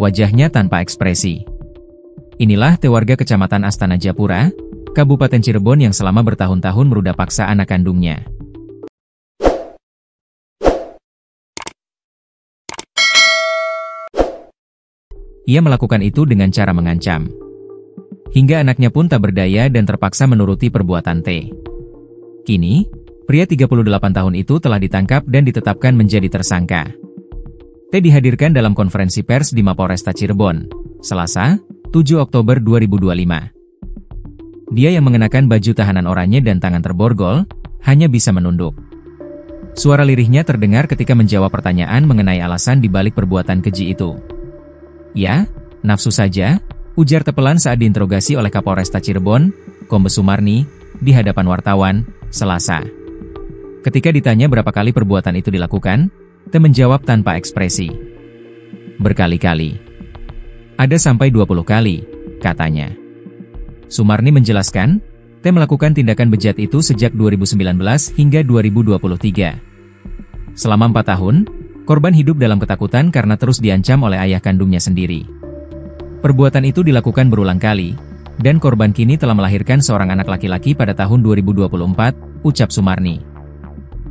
wajahnya tanpa ekspresi. Inilah T warga Kecamatan Astana Japura, Kabupaten Cirebon yang selama bertahun-tahun meruda paksa anak kandungnya. Ia melakukan itu dengan cara mengancam. Hingga anaknya pun tak berdaya dan terpaksa menuruti perbuatan T. Kini, pria 38 tahun itu telah ditangkap dan ditetapkan menjadi tersangka. T dihadirkan dalam konferensi pers di Mapolresta Cirebon, Selasa, 7 Oktober 2025. Dia yang mengenakan baju tahanan oranye dan tangan terborgol, hanya bisa menunduk. Suara lirihnya terdengar ketika menjawab pertanyaan mengenai alasan dibalik perbuatan keji itu. "Ya, nafsu saja," ujar Tepelan saat diinterogasi oleh Kapolresta Cirebon, Kombes Sumarni, di hadapan wartawan, Selasa. Ketika ditanya berapa kali perbuatan itu dilakukan, T menjawab tanpa ekspresi. "Berkali-kali. Ada sampai 20 kali," katanya. Sumarni menjelaskan, T melakukan tindakan bejat itu sejak 2019 hingga 2023. Selama 4 tahun, korban hidup dalam ketakutan karena terus diancam oleh ayah kandungnya sendiri. Perbuatan itu dilakukan berulang kali, dan korban kini telah melahirkan seorang anak laki-laki pada tahun 2024, ucap Sumarni.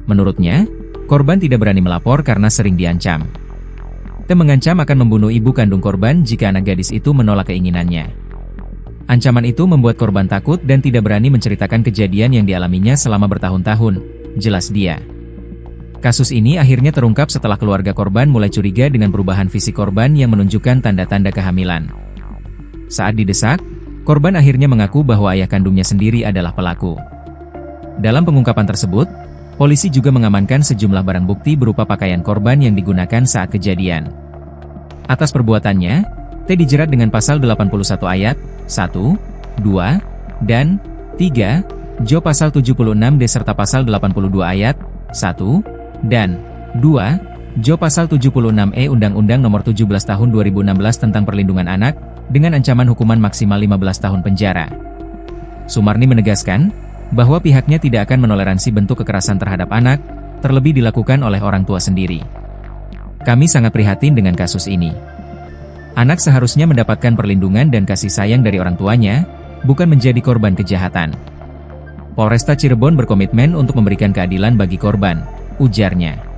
Menurutnya, korban tidak berani melapor karena sering diancam. T mengancam akan membunuh ibu kandung korban jika anak gadis itu menolak keinginannya. Ancaman itu membuat korban takut dan tidak berani menceritakan kejadian yang dialaminya selama bertahun-tahun, jelas dia. Kasus ini akhirnya terungkap setelah keluarga korban mulai curiga dengan perubahan fisik korban yang menunjukkan tanda-tanda kehamilan. Saat didesak, korban akhirnya mengaku bahwa ayah kandungnya sendiri adalah pelaku. Dalam pengungkapan tersebut, polisi juga mengamankan sejumlah barang bukti berupa pakaian korban yang digunakan saat kejadian. Atas perbuatannya, T dijerat dengan pasal 81 ayat 1, 2, dan 3, Jo pasal 76D serta pasal 82 ayat 1, dan 2, Jo pasal 76E Undang-Undang Nomor 17 Tahun 2016 tentang Perlindungan Anak, dengan ancaman hukuman maksimal 15 tahun penjara. Sumarni menegaskan bahwa pihaknya tidak akan menoleransi bentuk kekerasan terhadap anak, terlebih dilakukan oleh orang tua sendiri. "Kami sangat prihatin dengan kasus ini. Anak seharusnya mendapatkan perlindungan dan kasih sayang dari orang tuanya, bukan menjadi korban kejahatan. Polresta Cirebon berkomitmen untuk memberikan keadilan bagi korban," ujarnya.